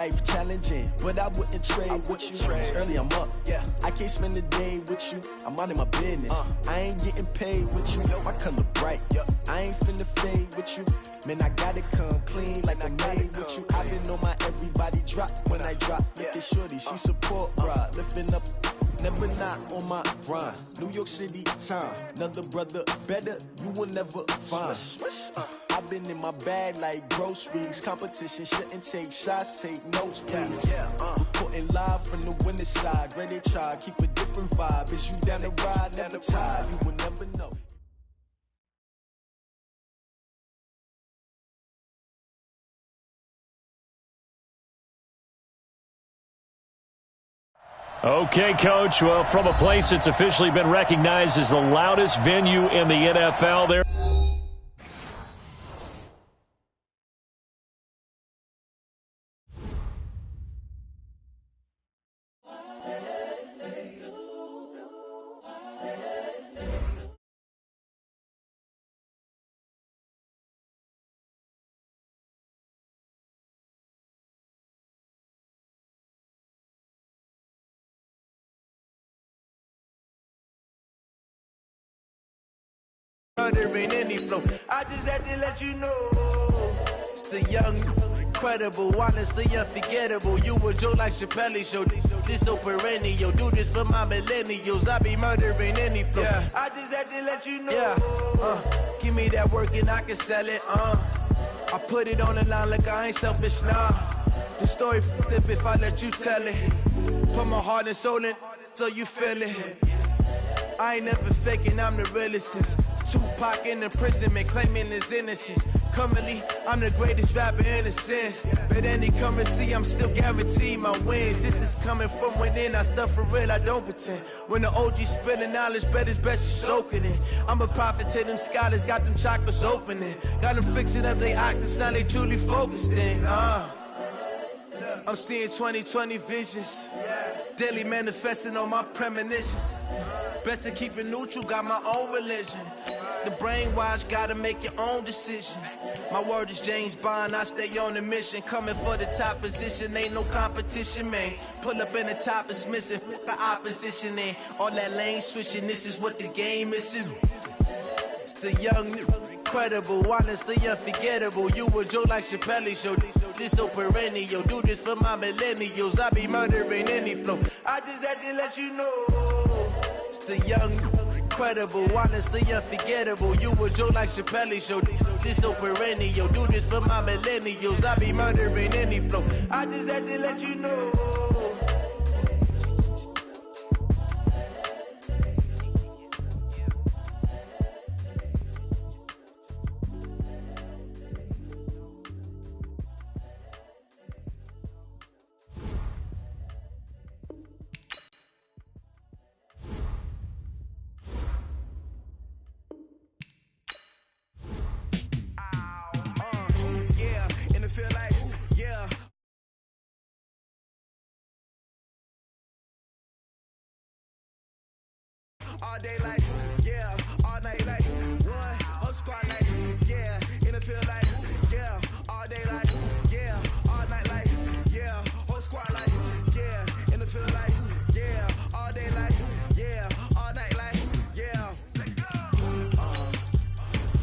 Life challenging, but I wouldn't trade with you. It's early, I'm up. Yeah, I can't spend the day with you. I'm minding my business. I ain't getting paid with you. My color bright. I ain't finna fade with you. Man, I gotta come clean like I made with you. I've been on my everybody drop when I drop. Look at shorty, she support, bruh. Lifting up, never not on my grind. New York City time, another brother better you will never find. I've been in my bag like groceries. Competition shouldn't take shots, take notes, please. Reporting live from the winning side. Ready to try, keep a different vibe. Is you down the ride, never tired. You will never know. Okay, Coach. Well, from a place that's officially been recognized as the loudest venue in the NFL, there. Murdering any flow. I just had to let you know. It's the young, incredible, honestly unforgettable. You a Joe like Chappelle show. This so perennial. Do this for my millennials. I be murdering any flow. Yeah. I just had to let you know. Yeah. Give me that work and I can sell it. I put it on the line like I ain't selfish. Nah. The story flip if I let you tell it. Put my heart and soul in so you feel it. I ain't never faking, I'm the realest since Tupac in the prison, man, claiming his innocence. Currently, I'm the greatest rapper in a sense. But any currency, I'm still guaranteed my wins. This is coming from within, I stuff for real, I don't pretend. When the OG spilling knowledge, bet it's best you soak it in. I'm a prophet to them scholars, got them chakras opening. Got them fixing up they octaves, now they truly focused in. I'm seeing 2020 visions. Daily manifesting on my premonitions. Best to keep it neutral, got my own religion. The brainwash, gotta make your own decision. My word is James Bond, I stay on the mission. Coming for the top position, ain't no competition, man. Pull up in the top, it's missing, the opposition in. All that lane switching, this is what the game is. It's the young, incredible, honestly unforgettable. You a Joe like Chappelle show. This so perennial, do this for my millennials. I be murdering any flow. I just had to let you know. It's the young, incredible, honestly unforgettable. You a Joe like Chappelle show. This so perennial, do this for my millennials. I be murdering any flow. I just had to let you know. All day like, yeah, all night like, what? Whole squad like, yeah, in the field like, yeah, all day like, yeah, all night like, yeah, whole squad like, yeah, in the field like, yeah, all day like, yeah, all night like, yeah.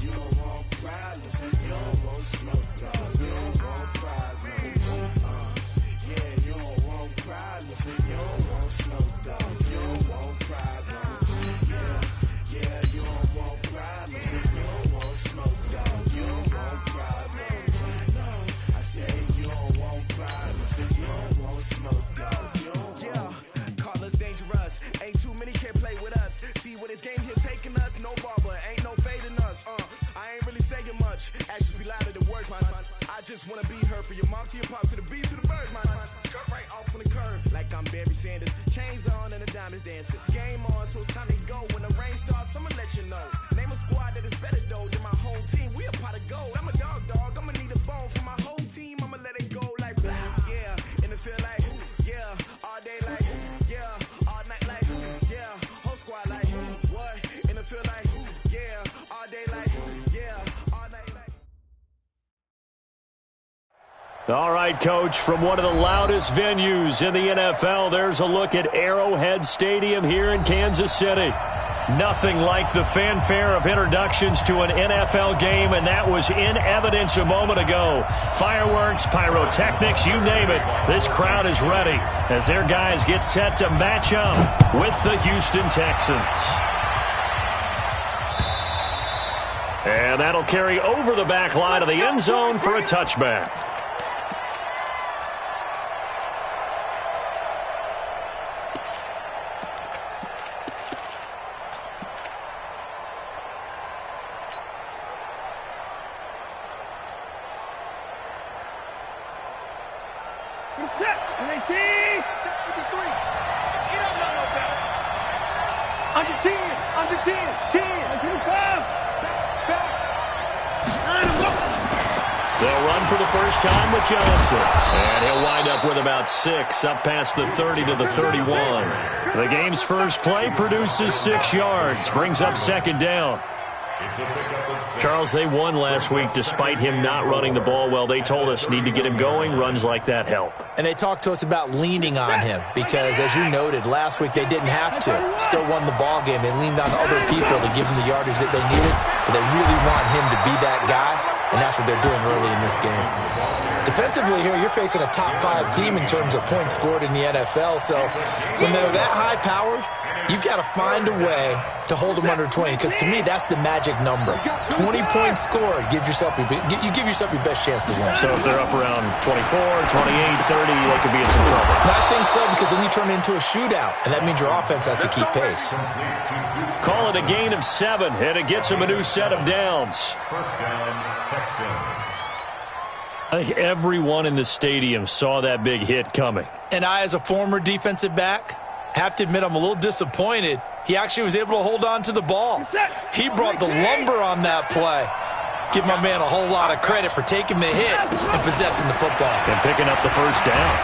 You don't want problems, you don't want smoke, you don't want problems, yeah, you don't want problems, you don't want smoke, you don't want problems. Yeah, you don't want problems. You don't want smoke, dog. You don't want problems. No, I said you don't want problems. You don't want smoke, dog. You don't want. Call us dangerous. Ain't too many can play with us. See what this game here taking us. No barber, ain't no fading us. I ain't really saying much. Actions be louder than words, man. I just wanna be heard for your mom to your pop to the beat to the birds, man. Cut right off on the curb like I'm Barry Sanders. Chains on and the diamonds dancing. Game on, so it's time to go. When the rain starts, I'ma let you know. Name a squad that is better though than my whole team. We a pot of gold. I'm a dog. I'ma need a bone for my whole team. I'ma let it go like blah. Yeah, in the field like, yeah, all day like, yeah, all night like, yeah, whole squad like, what? In the field like, yeah, all day like, yeah, all night like. All right, Coach, from one of the loudest venues in the NFL, there's a look at Arrowhead Stadium here in Kansas City. Nothing like the fanfare of introductions to an NFL game, and that was in evidence a moment ago. Fireworks, pyrotechnics, you name it. This crowd is ready as their guys get set to match up with the Houston Texans. And that'll carry over the back line of the end zone for a touchback. They'll run for the first time with Johnson. And he'll wind up with about 6, up past the 30 to the 31. The game's first play produces 6 yards, brings up second down. Charles, they won last week despite him not running the ball well. They told us need to get him going. Runs like that help. And they talked to us about leaning on him because, as you noted, last week they didn't have to. Still won the ball game. They leaned on other people to give him the yardage that they needed, but they really want him to be that guy, and that's what they're doing early in this game. Defensively here, you're facing a top 5 team in terms of points scored in the NFL, so when they're that high-powered, you've got to find a way to hold them under 20, because to me, that's the magic number. 20 points scored, you give yourself your best chance to win. So if they're up around 24, 28, 30, they could be in some trouble. I think so, because then you turn it into a shootout, and that means your offense has to keep pace. Call it a gain of 7, and it gets them a new set of downs. First down, Texans. I think everyone in the stadium saw that big hit coming. And I, as a former defensive back, have to admit I'm a little disappointed. He actually was able to hold on to the ball. He brought the lumber on that play. Give my man a whole lot of credit for taking the hit and possessing the football. And picking up the first down.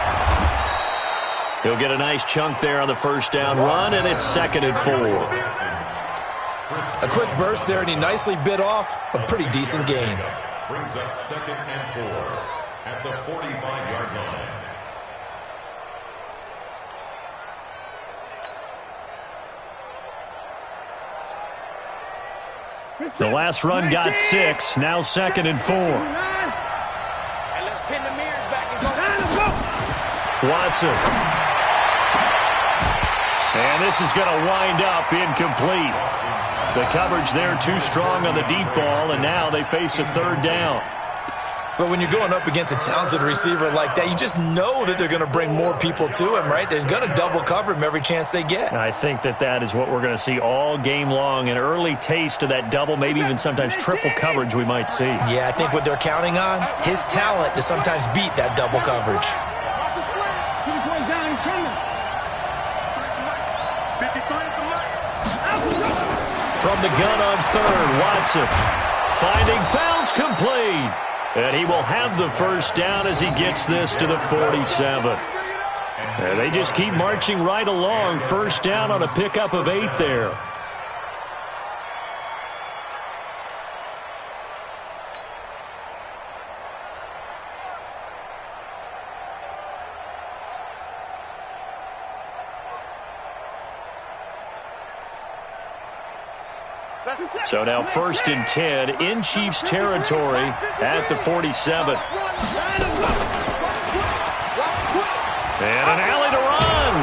He'll get a nice chunk there on the first down run, and it's 2nd and 4. A quick burst there, and he nicely bit off a pretty decent gain. Brings up 2nd and 4 at the 45-yard line. The last run got 6, now 2nd and 4. Watson. And this is going to wind up incomplete. The coverage there too strong on the deep ball, and now they face a 3rd down. But when you're going up against a talented receiver like that, you just know that they're going to bring more people to him, right? They're going to double cover him every chance they get. I think that is what we're going to see all game long, an early taste of that double, maybe even sometimes triple coverage we might see. Yeah, I think what they're counting on, his talent to sometimes beat that double coverage. From the gun on 3rd, Watson finding fouls complete. And he will have the first down as he gets this to the 47. And they just keep marching right along. First down on a pickup of 8 there. So now 1st and 10 in Chiefs territory at the 47. And an alley to run.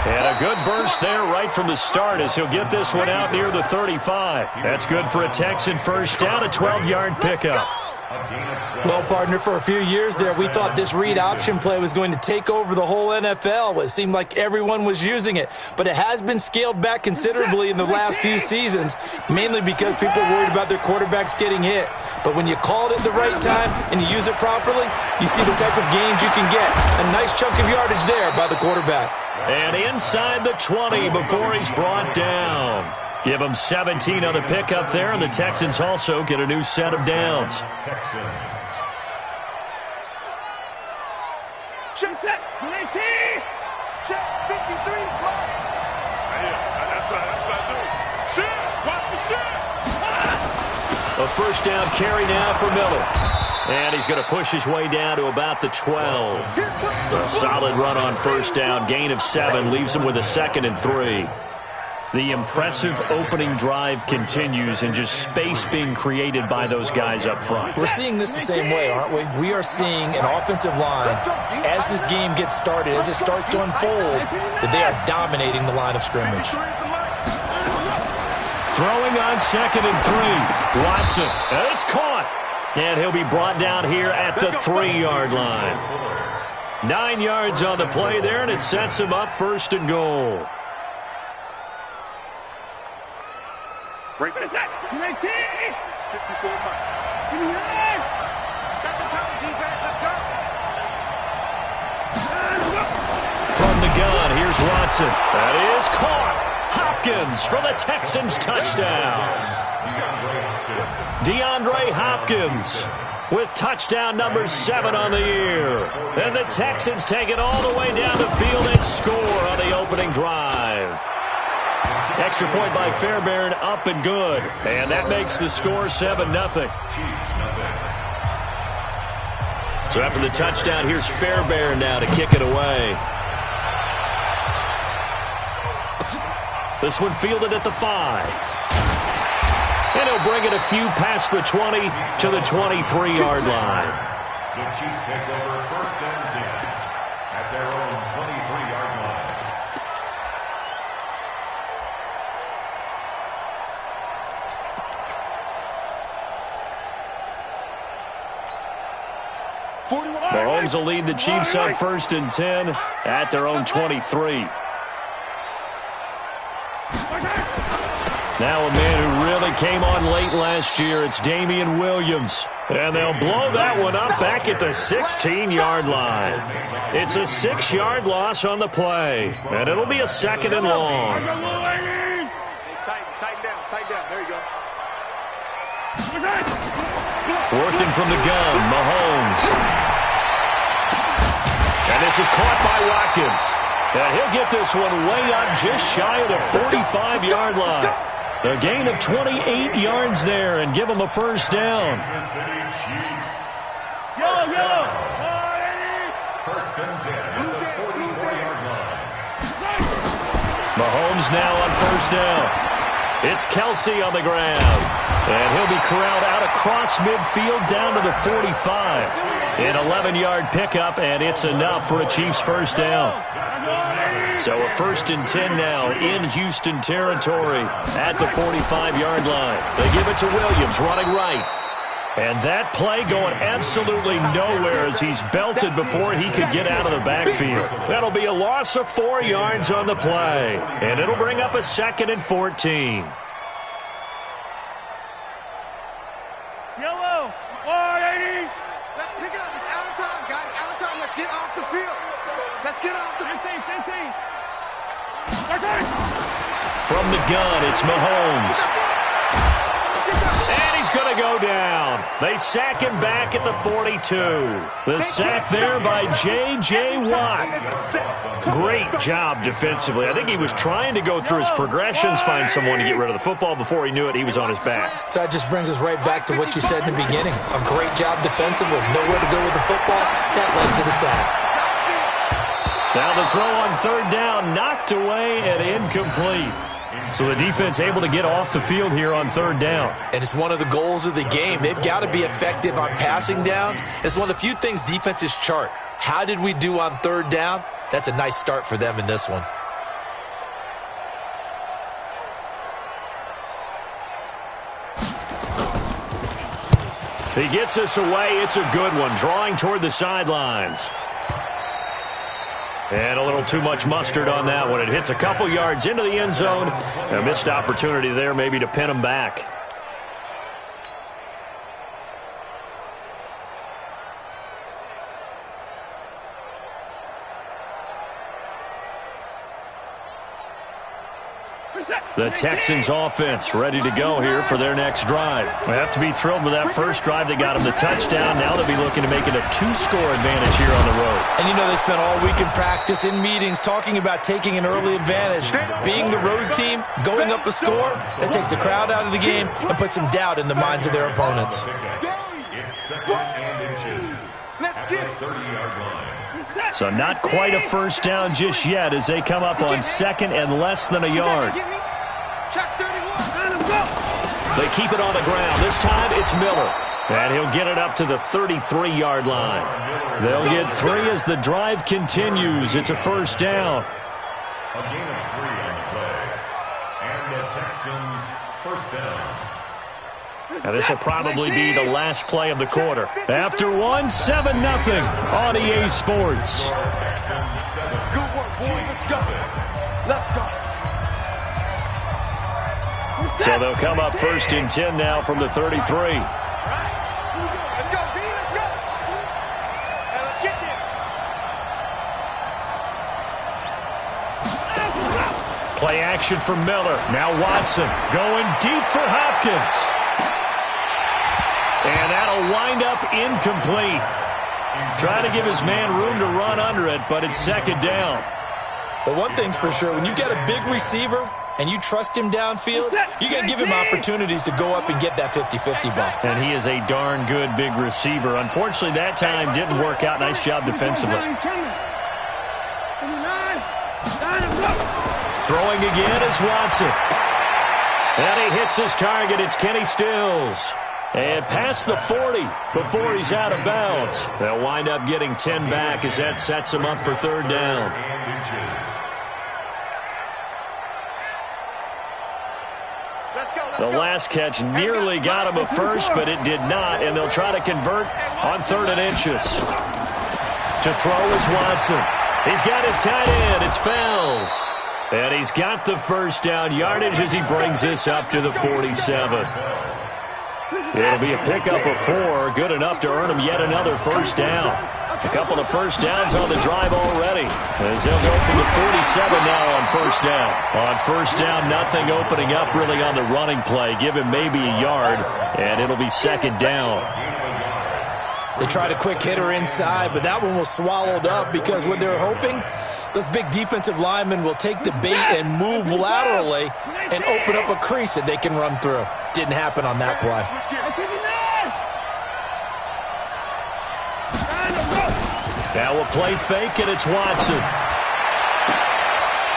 And a good burst there right from the start as he'll get this one out near the 35. That's good for a Texan first down, a 12-yard pickup. Well, partner, for a few years there, we thought this read option play was going to take over the whole NFL. It seemed like everyone was using it, but it has been scaled back considerably in the last few seasons, mainly because people are worried about their quarterbacks getting hit. But when you call it at the right time and you use it properly, you see the type of gains you can get. A nice chunk of yardage there by the quarterback. And inside the 20 before he's brought down. Give them 17 on the pickup there, and the Texans also get a new set of downs. Texans. Check set, 19, check 53, fly. That's what I do. Shit, watch the shit. A first down carry now for Miller. And he's going to push his way down to about the 12. A solid run on first down. Gain of 7 leaves him with a 2nd and 3. The impressive opening drive continues and just space being created by those guys up front. We're seeing this the same way, aren't we? We are seeing an offensive line, as this game gets started, as it starts to unfold, that they are dominating the line of scrimmage. Throwing on 2nd and 3. Watson, and it's caught. And he'll be brought down here at the 3-yard line. 9 yards on the play there, and it sets him up 1st and goal. Break this up. 19. 54 miles. Give me that. Second time defense. Let's go. From the gun, here's Watson. That is caught. Hopkins for the Texans touchdown. DeAndre Hopkins with touchdown number 7 on the year. And the Texans take it all the way down the field and score on the opening drive. Extra point by Fairbairn, up and good. And that makes the score 7-0. So after the touchdown, here's Fairbairn now to kick it away. This one fielded at the 5. And he'll bring it a few past the 20 to the 23-yard line. The Chiefs take over 1st and 10 at their own 23-yard line. Mahomes will lead the Chiefs on 1st and 10 at their own 23. Now a man who really came on late last year, it's Damian Williams. And they'll blow that one up back at the 16-yard line. It's a 6-yard loss on the play. And it'll be a 2nd and long. Tighten down. There you go. Working from the gun, Mahomes. And this is caught by Watkins. And he'll get this one way up just shy of the 45-yard line. A gain of 28 yards there and give him a 1st down. Yellow. 1st and 10 at the 44-yard line. Mahomes now on 1st down. It's Kelsey on the ground. And he'll be corralled out across midfield down to the 45. An 11-yard pickup, and it's enough for a Chiefs 1st down. So a 1st and 10 now in Houston territory at the 45-yard line. They give it to Williams running right. And that play going absolutely nowhere as he's belted before he could get out of the backfield. That'll be a loss of 4 yards on the play. And it'll bring up a 2nd and 14. Yellow. 180. Let's pick it up. It's out of time, guys. Out of time. Let's get off the field. Let's get off the field. 15. From the gun, it's Mahomes. And he's going to go down. They sack him back at the 42. The sack there by J.J. Watt. Great job defensively. I think he was trying to go through his progressions, find someone to get rid of the football. Before he knew it, he was on his back. So that just brings us right back to what you said in the beginning. A great job defensively. Nowhere to go with the football. That led to the sack. Now the throw on 3rd down, knocked away and incomplete. So the defense able to get off the field here on 3rd down. And it's one of the goals of the game. They've got to be effective on passing downs. It's one of the few things defenses chart. How did we do on 3rd down? That's a nice start for them in this one. He gets us away. It's a good one. Drawing toward the sidelines. And a little too much mustard on that one. It hits a couple yards into the end zone. A missed opportunity there maybe to pin him back. The Texans offense ready to go here for their next drive. They have to be thrilled with that first drive that got them the touchdown. Now they'll be looking to make it a 2-score advantage here on the road. And you know they spent all week in practice, in meetings, talking about taking an early advantage. Being the road team, going up a score, that takes the crowd out of the game and puts some doubt in the minds of their opponents. It's 2nd and 30-yard line. So not quite a first down just yet as they come up on second and less than a yard. They keep it on the ground. This time it's Miller. And he'll get it up to the 33-yard line. They'll get 3 as the drive continues. It's a first down. A gain of 3 on the play. And the Texans first down. Now this will probably be the last play of the quarter. After 1, 7-0 on EA Sports. Good work, boys. Let's go. Let's go. So they'll come up first and 10 now from the 33. Let's go, B. Let's go. Now let's get there. Play action for Miller. Now Watson going deep for Hopkins. And that'll wind up incomplete. Trying to give his man room to run under it, but it's second down. But one thing's for sure, when you got a big receiver and you trust him downfield, you're going to give him opportunities to go up and get that 50-50 ball. And he is a darn good big receiver. Unfortunately, that time didn't work out. Nice job defensively. Throwing again is Watson. And he hits his target. It's Kenny Stills. And past the 40 before he's out of bounds. They'll wind up getting 10 back as that sets him up for third down. The last catch nearly got him a first, but it did not, and they'll try to convert on 3rd and inches. To throw is Watson. He's got his tight end. It's Fells. And he's got the first down yardage as he brings this up to the 47. It'll be a pickup of 4, good enough to earn him yet another first down. A couple of first downs on the drive already, as they'll go from the 47 now on first down. On first down, nothing opening up really on the running play. Give him maybe a yard, and it'll be second down. They tried a quick hitter inside, but that one was swallowed up because what they're hoping, those big defensive linemen will take the bait and move laterally and open up a crease that they can run through. Didn't happen on that play. Now we'll play fake, and it's Watson.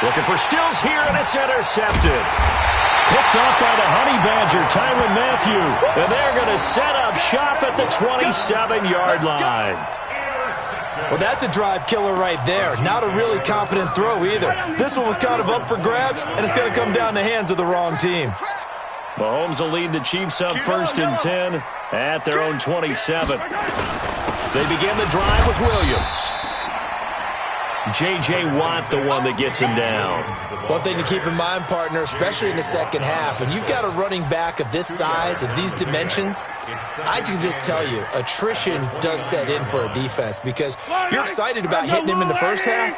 Looking for Stills here, and it's intercepted. Picked off by the Honey Badger, Tyrann Mathieu. And they're going to set up shop at the 27-yard line. Well, that's a drive killer right there. Not a really confident throw either. This one was kind of up for grabs, and it's going to come down the hands of the wrong team. Mahomes will lead the Chiefs up first and 10 at their own 27. They begin the drive with Williams. J.J. Watt, the one that gets him down. One thing to keep in mind, partner, especially in the second half, when you've got a running back of this size, of these dimensions, I can just tell you, attrition does set in for a defense because you're excited about hitting him in the first half.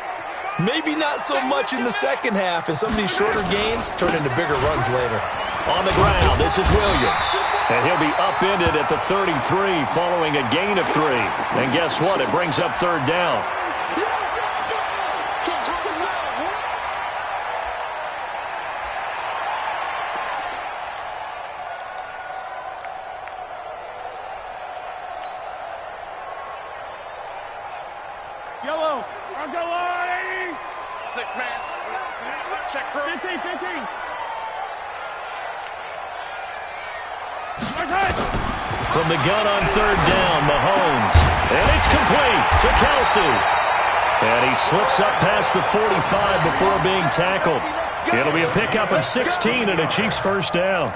Maybe not so much in the second half, and some of these shorter gains turn into bigger runs later. On the ground, this is Williams. And he'll be upended at the 33 following a gain of 3. And guess what? It brings up third down. Yellow. I'll go on. 6 man. Check crew. 15. From the gun on third down, Mahomes. And it's complete to Kelsey. And he slips up past the 45 before being tackled. It'll be a pickup of 16 and a Chiefs first down.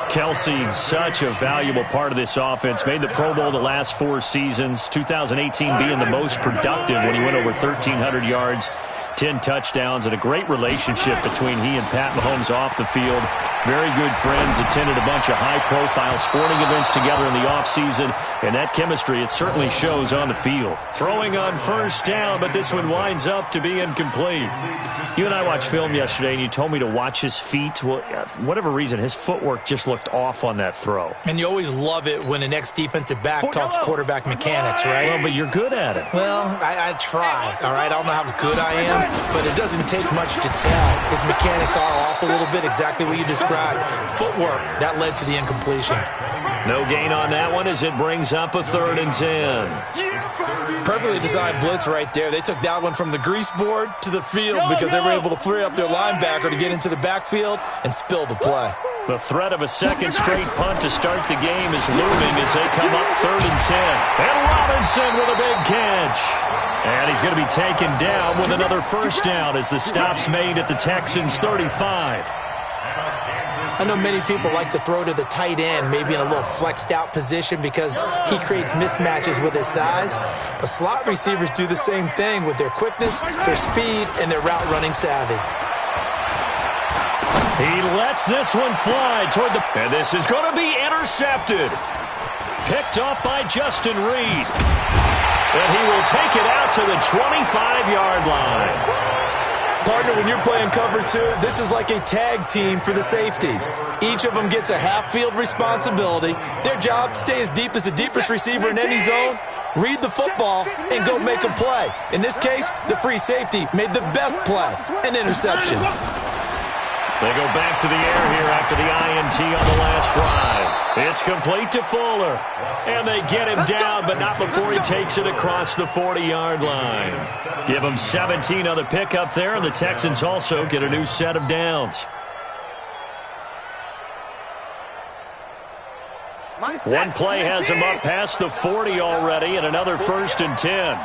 Kelsey, such a valuable part of this offense. Made the Pro Bowl the last 4 seasons. 2018 being the most productive when he went over 1,300 yards. 10 touchdowns, and a great relationship between he and Pat Mahomes off the field. Very good friends, attended a bunch of high-profile sporting events together in the offseason, and that chemistry, it certainly shows on the field. Throwing on first down, but this one winds up to be incomplete. You and I watched film yesterday, and you told me to watch his feet. Well, for whatever reason, his footwork just looked off on that throw. And you always love it when an ex-defensive back talks quarterback mechanics, right? Well, but you're good at it. Well, I try, all right? I don't know how good I am, but it doesn't take much to tell. His mechanics are off a little bit, exactly what you described. Footwork, that led to the incompletion. No gain on that one as it brings up a 3rd and 10. Perfectly designed blitz right there. They took that one from the grease board to the field because they were able to free up their linebacker to get into the backfield and spill the play. The threat of a second straight punt to start the game is looming as they come up 3rd and 10. And Robinson with a big catch. And he's going to be taken down with another first down as the stop's made at the Texans' 35. I know many people like to throw to the tight end, maybe in a little flexed out position because he creates mismatches with his size. But slot receivers do the same thing with their quickness, their speed, and their route running savvy. He lets this one fly toward the... And this is going to be intercepted. Picked off by Justin Reed. And he will take it out to the 25-yard line. Partner, when you're playing cover 2, this is like a tag team for the safeties. Each of them gets a half-field responsibility. Their job, stay as deep as the deepest receiver in any zone, read the football, and go make a play. In this case, the free safety made the best play, an interception. They go back to the air here after the INT on the last drive. It's complete to Fuller. And they get him down, but not before he takes it across the 40-yard line. Give him 17 on the pickup there, and the Texans also get a new set of downs. One play has him up past the 40 already, and another 1st and 10.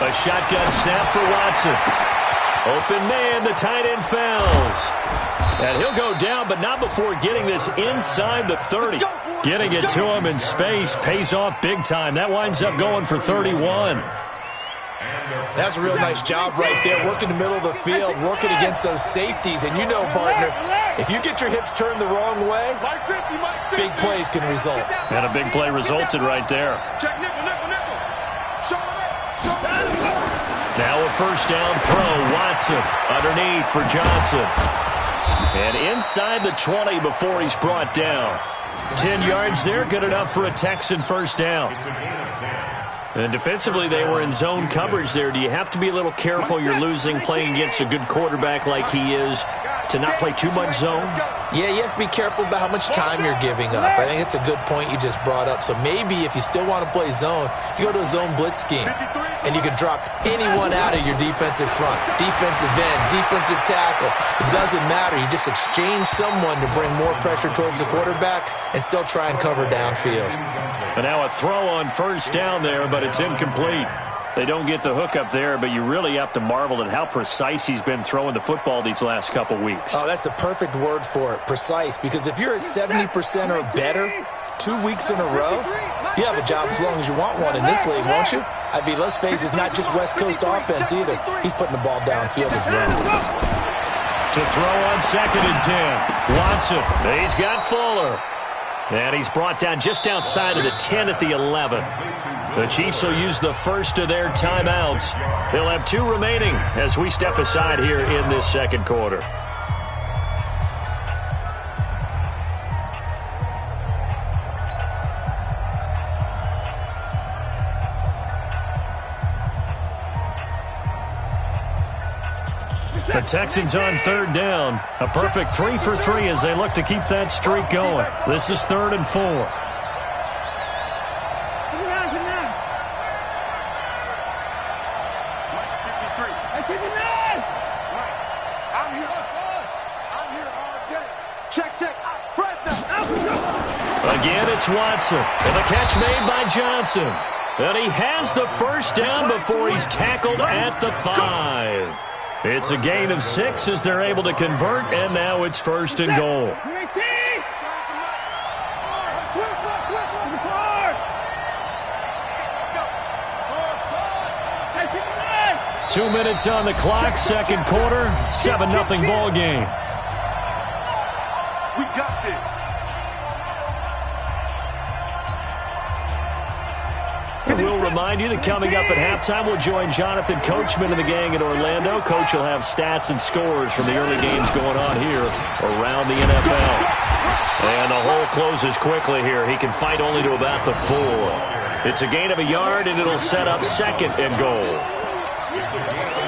A shotgun snap for Watson. Open man, the tight end fouls. And he'll go down, but not before getting this inside the 30. Getting it to him in space pays off big time. That winds up going for 31. That's a real nice job right there, working the middle of the field, working against those safeties. And you know, partner, if you get your hips turned the wrong way, big plays can result. And a big play resulted right there. Now a first down throw. Watson underneath for Johnson. And inside the 20 before he's brought down. 10 yards there, good enough for a Texan first down. And defensively, they were in zone coverage there. Do you have to be a little careful? You're losing playing against a good quarterback like he is to not play too much zone? Yeah, you have to be careful about how much time you're giving up. I think it's a good point you just brought up. So maybe if you still want to play zone, you go to a zone blitz scheme. And you can drop anyone out of your defensive front. Defensive end, defensive tackle. It doesn't matter. You just exchange someone to bring more pressure towards the quarterback and still try and cover downfield. And now a throw on first down there, but it's incomplete. They don't get the hook up there, but you really have to marvel at how precise he's been throwing the football these last couple weeks. Oh, that's the perfect word for it, precise. Because if you're at 70% or better 2 weeks in a row, you have a job as long as you want one in this league, won't you? I mean, let's face it, it's not just West Coast offense either. He's putting the ball downfield as well. To throw on 2nd and 10. Watson, he's got Fuller. And he's brought down just outside of the 10 at the 11. The Chiefs will use the first of their timeouts. They'll have 2 remaining as we step aside here in this second quarter. The Texans on 3rd down. A perfect 3 for 3 as they look to keep that streak going. This is 3rd and 4. Again, it's Watson. And the catch made by Johnson. And he has the first down before he's tackled at the 5. It's a gain of 6 as they're able to convert, and now it's 1st and goal. 2 minutes on the clock, second quarter, 7-0 ball game. We got this. We'll remind you that coming up at halftime, we'll join Jonathan Coachman and the gang in Orlando. Coach will have stats and scores from the early games going on here around the NFL. And the hole closes quickly here. He can fight only to about the 4. It's a gain of a yard, and it'll set up 2nd and goal.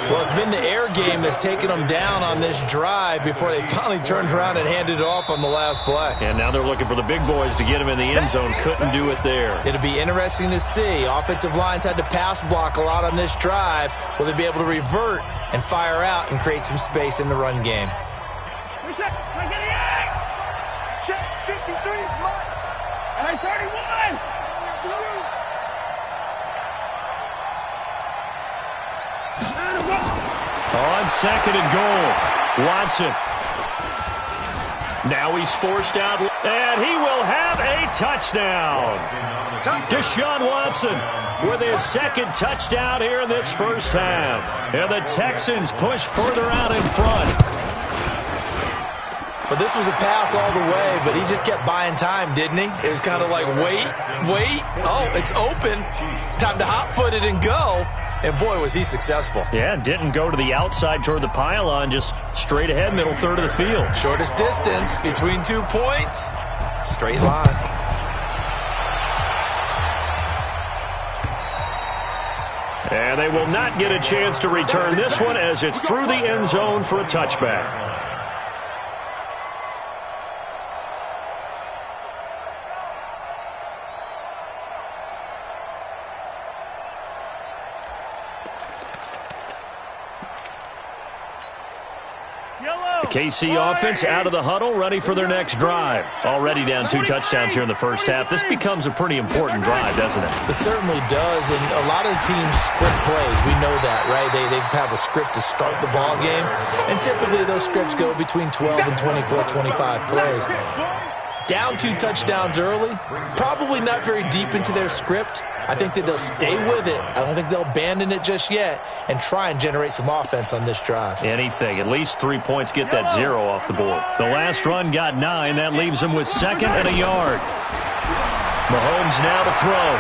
Well, it's been the air game that's taken them down on this drive before they finally turned around and handed it off on the last play. And now they're looking for the big boys to get him in the end zone. Couldn't do it there. It'll be interesting to see. Offensive lines had to pass block a lot on this drive. Will they be able to revert and fire out and create some space in the run game? Check 53, and 31. On second and goal, Watson. Now he's forced out, and he will have a touchdown. Deshaun Watson with his second touchdown here in this first half. And the Texans push further out in front. But this was a pass all the way, but he just kept buying time, didn't he? It was kind of like, wait. Oh, it's open. Time to hot-foot it and go. And, boy, was he successful. Yeah, didn't go to the outside toward the pylon, just straight ahead, middle third of the field. Shortest distance between 2 points. Straight line. And they will not get a chance to return this one as it's through the end zone for a touchback. KC offense out of the huddle, ready for their next drive. Already down 2 touchdowns here in the first half. This becomes a pretty important drive, doesn't it? It certainly does, and a lot of teams script plays. We know that, right? They have a script to start the ball game, and typically those scripts go between 12 and 24, 25 plays. Down 2 touchdowns early, probably not very deep into their script. I think that they'll stay with it. I don't think they'll abandon it just yet and try and generate some offense on this drive. Anything. At least 3 points, get that 0 off the board. The last run got 9. That leaves them with 2nd and a yard. Mahomes now to throw.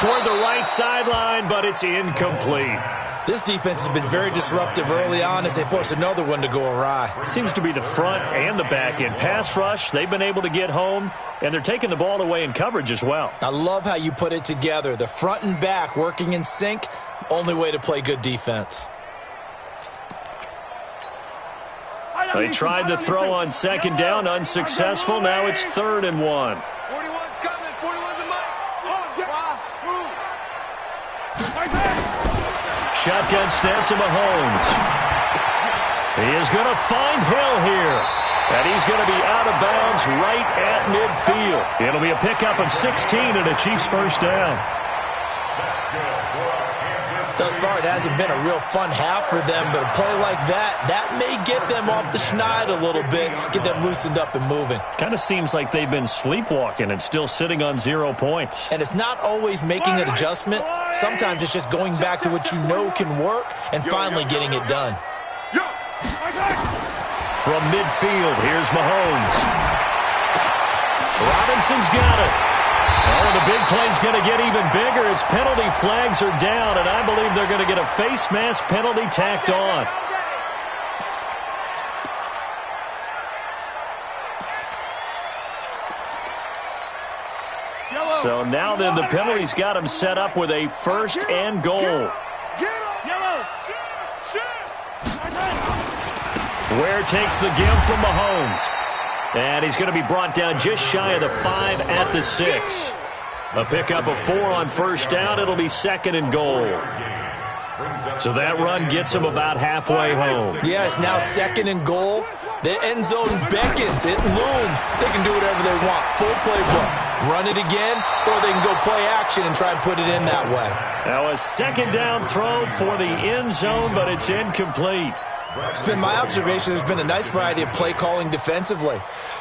Toward the right sideline, but it's incomplete. This defense has been very disruptive early on as they force another one to go awry. Seems to be the front and the back end. Pass rush, they've been able to get home, and they're taking the ball away in coverage as well. I love how you put it together. The front and back working in sync, only way to play good defense. They tried to throw on second down, unsuccessful. Now it's 3rd and 1. 41's coming. 41's a mic. Shotgun snap to Mahomes. He is going to find Hill here. And he's going to be out of bounds right at midfield. It'll be a pickup of 16 and a Chiefs first down. Thus far, it hasn't been a real fun half for them, but a play like that may get them off the schneid a little bit, get them loosened up and moving. Kind of seems like they've been sleepwalking and still sitting on 0 points. And it's not always making an adjustment. Sometimes it's just going back to what you know can work and finally getting it done. From midfield, here's Mahomes. Robinson's got it. Oh, the big play's going to get even bigger as penalty flags are down, and I believe they're going to get a face mask penalty tacked on. So now then the penalty's got him set up with a 1st and goal. Ware takes the give from Mahomes. And he's going to be brought down just shy of the 5 at the 6. A pickup of 4 on first down. It'll be 2nd and goal. So that run gets him about halfway home. Yeah, it's now 2nd and goal. The end zone beckons. It looms. They can do whatever they want. Full playbook. Run it again, or they can go play action and try and put it in that way. Now a 2nd down throw for the end zone, but it's incomplete. It's been my observation there's been a nice variety of play calling defensively.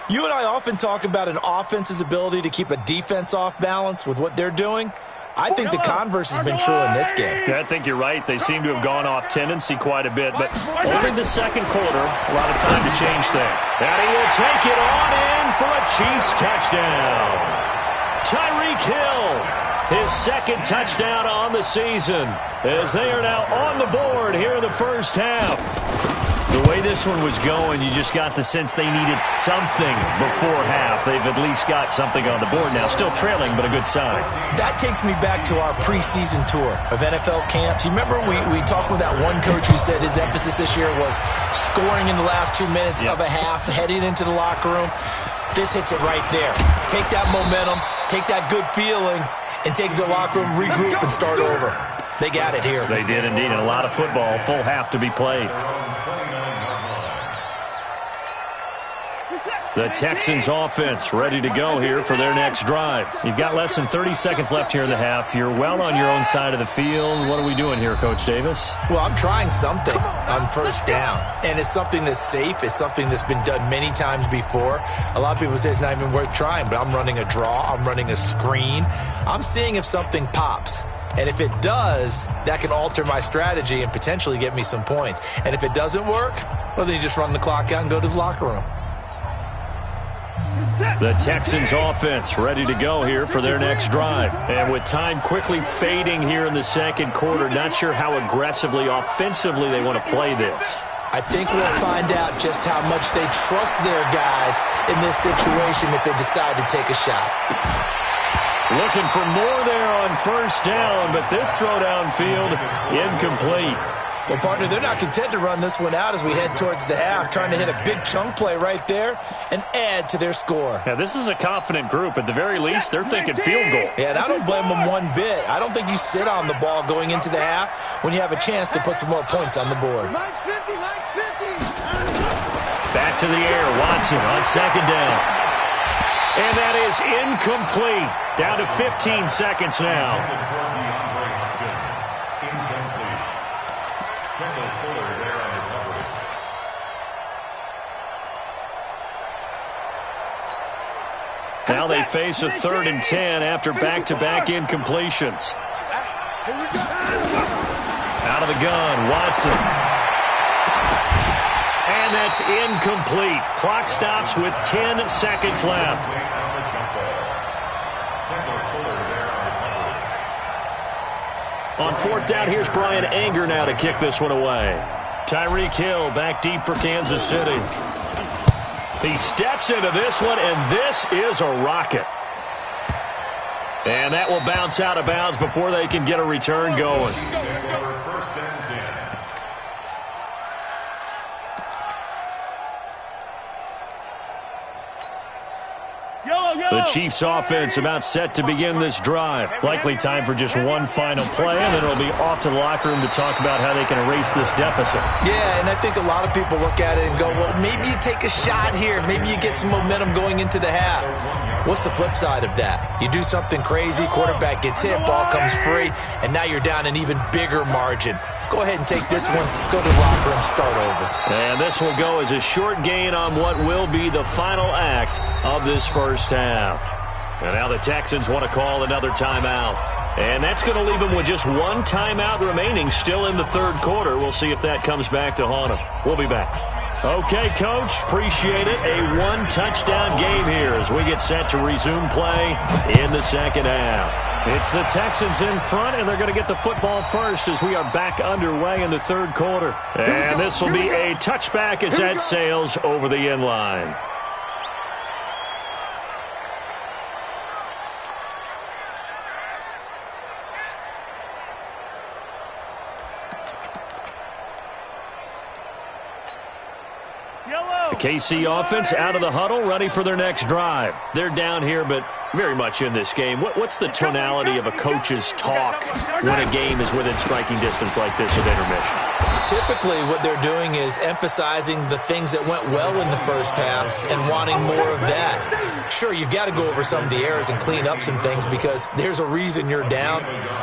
You and I often talk about an offense's ability to keep a defense off balance with what they're doing. I think the converse has been true in this game. Yeah, I think you're right. They seem to have gone off tendency quite a bit, but only the 2nd quarter, a lot of time to change things. And he will take it on in for a Chiefs touchdown. Tyreek Hill, his 2nd touchdown on the season, as they are now on the board here in the first half. The way this one was going, you just got the sense they needed something before half. They've at least got something on the board now. Still trailing, but a good sign. That takes me back to our preseason tour of NFL camps. You remember we talked with that one coach who said his emphasis this year was scoring in the last 2 minutes of a half, heading into the locker room. This hits it right there. Take that momentum, take that good feeling, and take the locker room, regroup, and start over. They got it here. They did indeed. And a lot of football, full half to be played. The Texans offense ready to go here for their next drive. You've got less than 30 seconds left here in the half. You're well on your own side of the field. What are we doing here, Coach Davis? Well, I'm trying something on first down. And it's something that's safe. It's something that's been done many times before. A lot of people say it's not even worth trying, but I'm running a draw. I'm running a screen. I'm seeing if something pops. And if it does, that can alter my strategy and potentially get me some points. And if it doesn't work, well, then you just run the clock out and go to the locker room. The Texans offense ready to go here for their next drive. And with time quickly fading here in the second quarter, not sure how aggressively, offensively they want to play this. I think we'll find out just how much they trust their guys in this situation if they decide to take a shot. Looking for more there on first down, but this throw downfield incomplete. Well, partner, they're not content to run this one out as we head towards the half, trying to hit a big chunk play right there and add to their score. Yeah, this is a confident group. At the very least, they're thinking field goal. Yeah, and I don't blame them one bit. I don't think you sit on the ball going into the half when you have a chance to put some more points on the board. Max 50, Max 50. Back to the air, Watson on second down. And that is incomplete. Down to 15 seconds now. Now they face a 3rd and 10 after back-to-back incompletions. Out of the gun, Watson. And that's incomplete. Clock stops with 10 seconds left. On 4th down, here's Brian Anger now to kick this one away. Tyreek Hill back deep for Kansas City. He steps into this one, and this is a rocket. And that will bounce out of bounds before they can get a return going. The Chiefs offense about set to begin this drive. Likely time for just one final play, and then it'll be off to the locker room to talk about how they can erase this deficit. Yeah, and I think a lot of people look at it and go, well, maybe you take a shot here. Maybe you get some momentum going into the half. What's the flip side of that? You do something crazy, quarterback gets hit, ball comes free, and now you're down an even bigger margin. Go ahead and take this one, go to the locker room, start over. And this will go as a short gain on what will be the final act of this first half. And now the Texans want to call another timeout. And that's going to leave them with just one timeout remaining still in the third quarter. We'll see if that comes back to haunt them. We'll be back. Okay, Coach, appreciate it. A one-touchdown game here as we get set to resume play in the second half. It's the Texans in front, and they're going to get the football first as we are back underway in the third quarter. And this will be a touchback as that sails over the end line. The KC offense out of the huddle, ready for their next drive. They're down here, but very much in this game. What's the tonality of a coach's talk when a game is within striking distance like this at intermission? Typically, what they're doing is emphasizing the things that went well in the first half and wanting more of that. Sure, you've got to go over some of the errors and clean up some things because there's a reason you're down.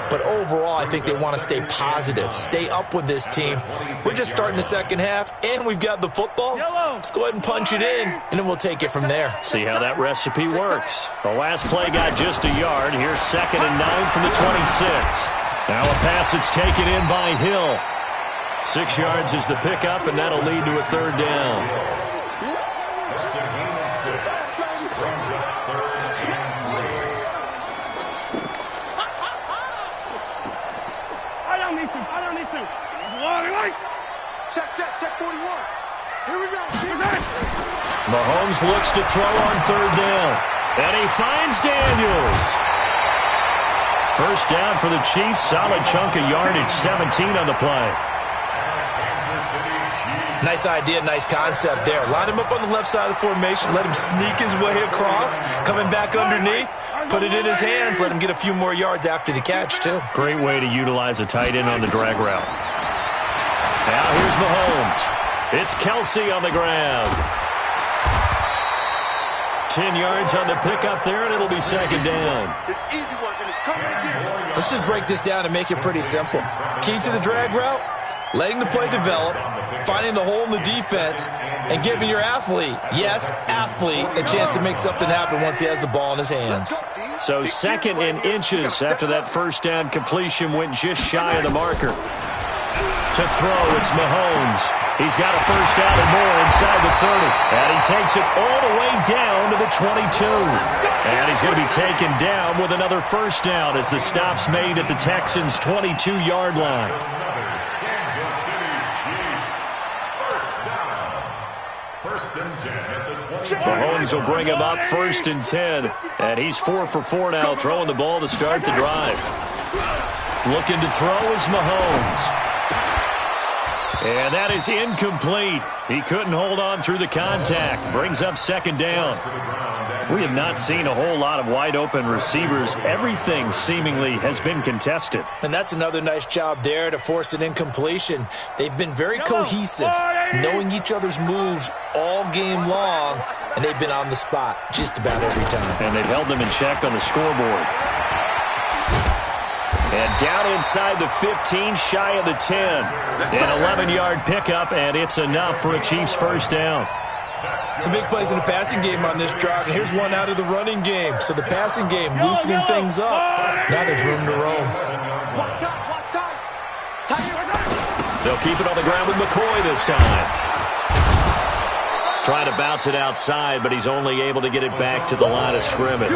But overall, I think they want to stay positive, stay up with this team. We're just starting the second half, and we've got the football. Let's go ahead and punch it in, and then we'll take it from there. See how that recipe works. The last play got just a yard. Here's 2nd and 9 from the 26. Now a pass that's taken in by Hill. 6 yards is the pickup, and that'll lead to a third down. Check 41. Here we go. Mahomes looks to throw on third down. And he finds Daniels. First down for the Chiefs. Solid chunk of yardage. 17 on the play. Nice idea, nice concept there. Line him up on the left side of the formation. Let him sneak his way across. Coming back underneath. Put it in his hands. Let him get a few more yards after the catch, too. Great way to utilize a tight end on the drag route. Now here's Mahomes. It's Kelsey on the ground. 10 yards on the pickup there, and it'll be second down. It's easy work, and it's coming again. Let's just break this down and make it pretty simple. Key to the drag route, letting the play develop, finding the hole in the defense, and giving your athlete, yes, athlete, a chance to make something happen once he has the ball in his hands. So second and inches after that first down completion went just shy of the marker. To throw, it's Mahomes. He's got a first down and more inside the 30. And he takes it all the way down to the 22. And he's going to be taken down with another first down as the stop's made at the Texans' 22-yard line. Mahomes will bring him up first and 10. And he's 4 for 4 now, throwing the ball to start the drive. Looking to throw is Mahomes. And that is incomplete. He couldn't hold on through the contact. Brings up second down. We have not seen a whole lot of wide-open receivers. Everything seemingly has been contested. And that's another nice job there to force an incompletion. They've been very cohesive, knowing each other's moves all game long, and they've been on the spot just about every time. And they've held them in check on the scoreboard. And down inside the 15, shy of the 10. An 11-yard pickup, and it's enough for a Chiefs first down. Some big plays in the passing game on this drive, and here's one out of the running game. So the passing game loosening things up. Now there's room to roam. They'll keep it on the ground with McCoy this time. Trying to bounce it outside, but he's only able to get it back to the line of scrimmage.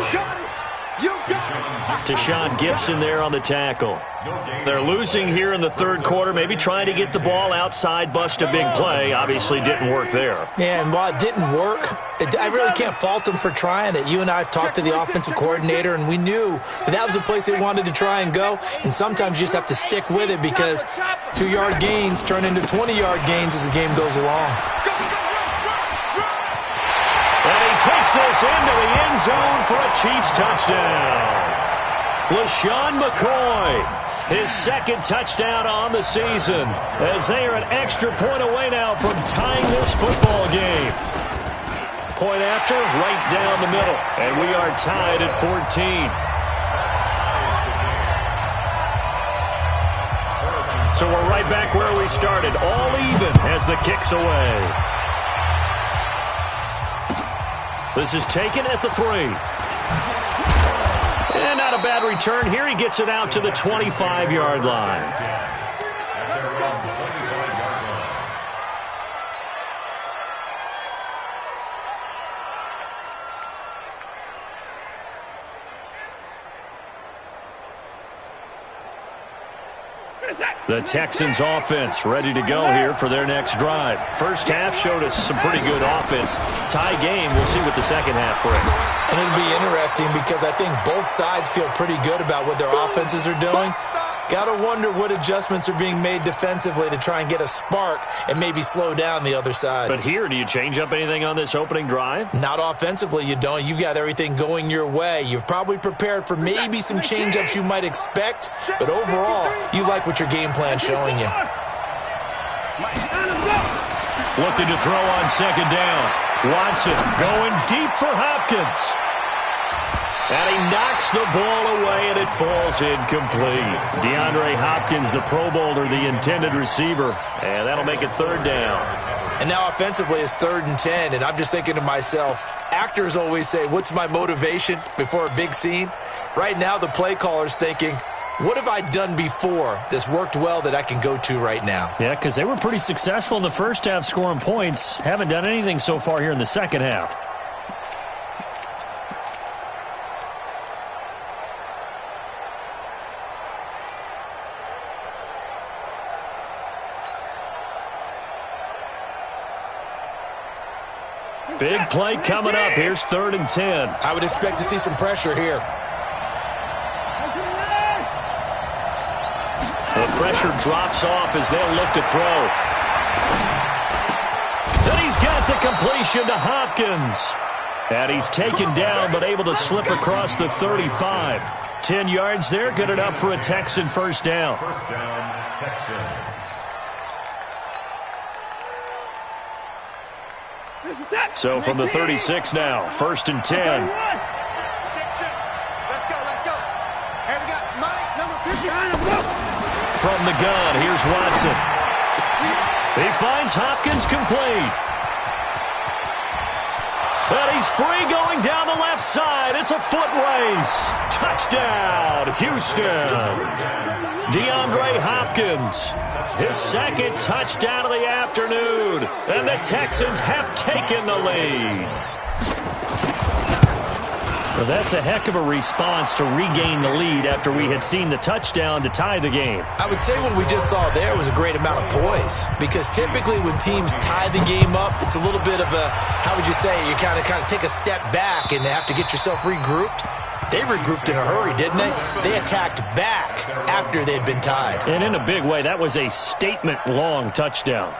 Tashawn Gibson there on the tackle. They're losing here in the third quarter, maybe trying to get the ball outside, bust a big play. Obviously didn't work there. Yeah, and while it didn't work, I really can't fault them for trying it. You and I have talked to the offensive coordinator, and we knew that was a place they wanted to try and go, and sometimes you just have to stick with it because 2-yard gains turn into 20-yard gains as the game goes along. And he takes this into the end zone for a Chiefs touchdown. LaShawn McCoy, his second touchdown on the season, as they are an extra point away now from tying this football game. Point after, right down the middle, and we are tied at 14. So we're right back where we started, all even as the kick's away. This is taken at the 3. And not a bad return here. He gets it out to the 25-yard line. The Texans offense ready to go here for their next drive. First half showed us some pretty good offense. Tie game, we'll see what the second half brings. And it'll be interesting because I think both sides feel pretty good about what their offenses are doing. Got to wonder what adjustments are being made defensively to try and get a spark and maybe slow down the other side. But here, do you change up anything on this opening drive? Not offensively, you don't. You've got everything going your way. You've probably prepared for maybe some change-ups you might expect, but overall, you like what your game plan's showing you. Looking to throw on second down. Watson going deep for Hopkins. And he knocks the ball away, and it falls incomplete. DeAndre Hopkins, the Pro Bowler, the intended receiver. And that'll make it third down. And now offensively it's 3rd and 10, and I'm just thinking to myself, actors always say, what's my motivation before a big scene? Right now the play caller's thinking, what have I done before that's worked well that I can go to right now? Yeah, because they were pretty successful in the first half scoring points. Haven't done anything so far here in the second half. Big play coming up. Here's 3rd and 10. I would expect to see some pressure here. The pressure drops off as they'll look to throw. Then he's got the completion to Hopkins. And he's taken down but able to slip across the 35. 10 yards there, good enough for a Texan first down. First down, Texans. So from the 36 now, 1st and 10. Let's go, let's go. And we got Mike, number 50. From the gun, here's Watson. He finds Hopkins complete. And he's free going down the left side. It's a foot race. Touchdown, Houston. DeAndre Hopkins, his 2nd touchdown of the afternoon. And the Texans have taken the lead. Well, that's a heck of a response to regain the lead after we had seen the touchdown to tie the game. I would say what we just saw there was a great amount of poise, because typically when teams tie the game up, it's a little bit of a, how would you say, you kind of take a step back and have to get yourself regrouped. They regrouped in a hurry, didn't they? They attacked back after they'd been tied. And in a big way, that was a statement-long touchdown.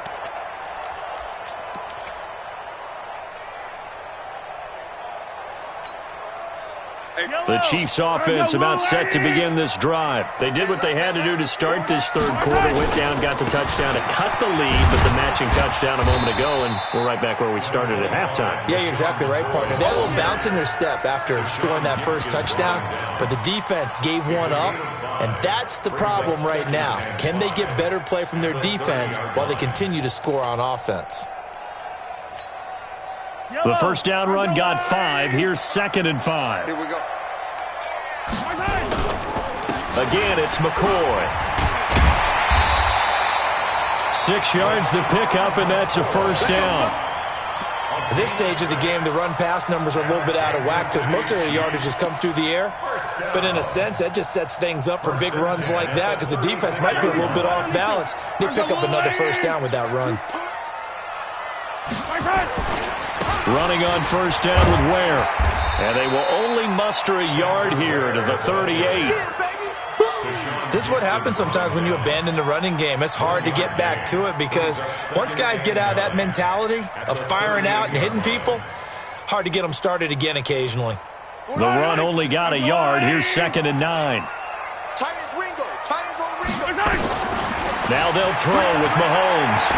The Chiefs' offense about set to begin this drive. They did what they had to do to start this 3rd quarter. Went down, got the touchdown to cut the lead, but the matching touchdown a moment ago, and we're right back where we started at halftime. Yeah, you're exactly right, partner. They had a little bounce in their step after scoring that first touchdown, but the defense gave one up, and that's the problem right now. Can they get better play from their defense while they continue to score on offense? The first down run got 5. Here's 2nd and 5. Here we go. Again, it's McCoy. 6 yards the pickup, and that's a first down. At this stage of the game, the run-pass numbers are a little bit out of whack because most of the yardage has come through the air. But in a sense, that just sets things up for big runs like that because the defense might be a little bit off balance. They pick up another first down with that run. Running on first down with Ware. And they will only muster a yard here to the 38. This is what happens sometimes when you abandon the running game. It's hard to get back to it because once guys get out of that mentality of firing out and hitting people, hard to get them started again occasionally. The run only got a yard. Here's 2nd and 9. Titans Ringo. Titans on Ringo. Now they'll throw with Mahomes.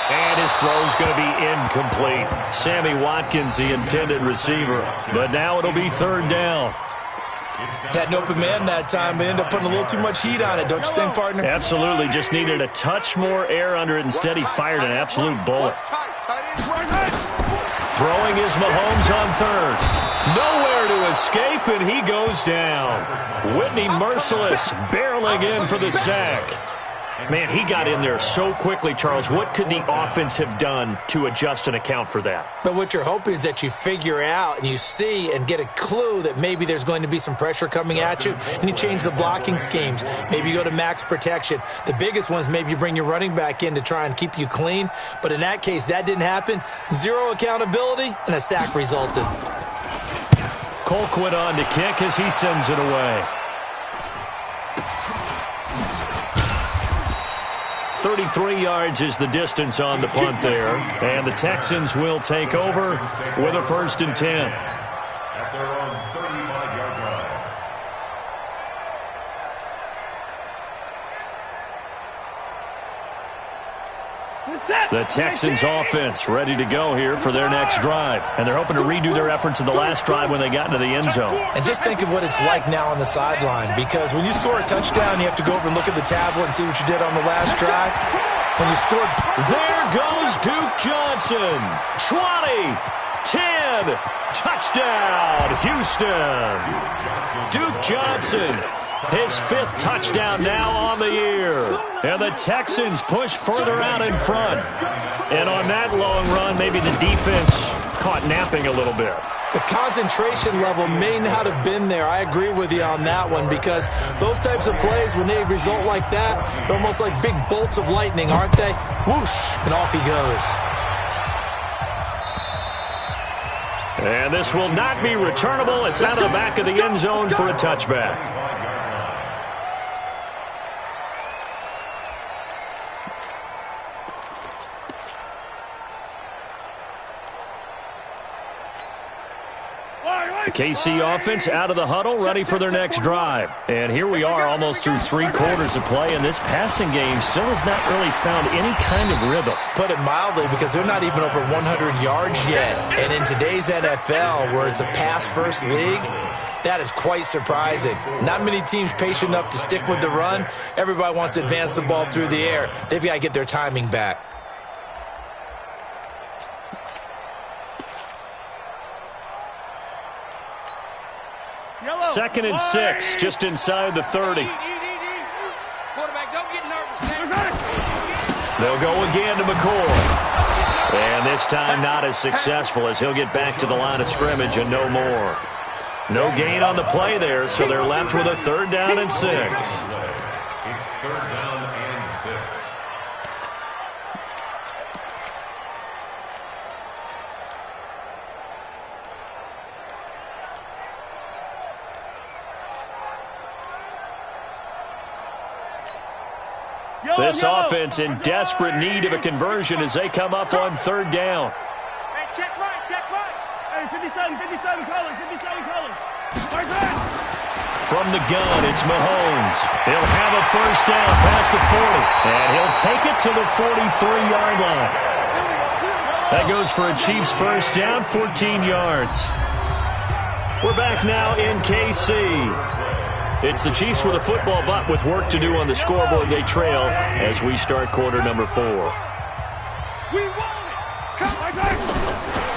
And his throw's going to be incomplete. Sammy Watkins, the intended receiver. But now it'll be 3rd down. Had an open man that time, but ended up putting a little too much heat on it, don't you think, partner? Absolutely. Just needed a touch more air under it. Instead, he fired an absolute bullet. Throwing is Mahomes on 3rd. Nowhere to escape, and he goes down. Whitney Merciless barreling in for the sack. Man, he got in there so quickly, Charles. What could the offense have done to adjust and account for that? But what you're hoping is that you figure out and you see and get a clue that maybe there's going to be some pressure coming at you, and you change the blocking schemes. Maybe you go to max protection. The biggest one is maybe you bring your running back in to try and keep you clean. But in that case, that didn't happen. Zero accountability, and a sack resulted. Colquitt on to kick as he sends it away. 33 yards is the distance on the punt there. And the Texans will take over with a 1st and 10. At their own 35-yard line. The Texans offense ready to go here for their next drive. And they're hoping to redo their efforts in the last drive when they got into the end zone. And just think of what it's like now on the sideline, because when you score a touchdown, you have to go over and look at the tablet and see what you did on the last drive. When you scored, there goes Duke Johnson. 20, 10, touchdown, Houston. Duke Johnson, his 5th touchdown now on the year. And the Texans push further out in front. And on that long run, maybe the defense caught napping a little bit. The concentration level may not have been there. I agree with you on that one, because those types of plays, when they result like that, they're almost like big bolts of lightning, aren't they? Whoosh, and off he goes. And this will not be returnable. It's out of the back of the end zone for a touchback. The KC offense out of the huddle, ready for their next drive. And here we are almost through 3 quarters of play, and this passing game still has not really found any kind of rhythm. Put it mildly, because they're not even over 100 yards yet. And in today's NFL, where it's a pass-first league, that is quite surprising. Not many teams patient enough to stick with the run. Everybody wants to advance the ball through the air. They've got to get their timing back. Second and 6, just inside the 30. They'll go again to McCoy. And this time not as successful, as he'll get back to the line of scrimmage and no more. No gain on the play there, so they're left with a 3rd down and 6. It's 3rd down and 6. This offense in desperate need of a conversion as they come up on 3rd down. Hey, check right, check right. Hey, 57 colors, 57 colors. From the gun, it's Mahomes. He'll have a 1st down past the 40, and he'll take it to the 43-yard line. That goes for a Chiefs 1st down, 14 yards. We're back now in KC. It's the Chiefs with a football, but with work to do on the scoreboard. They trail as we start quarter number 4.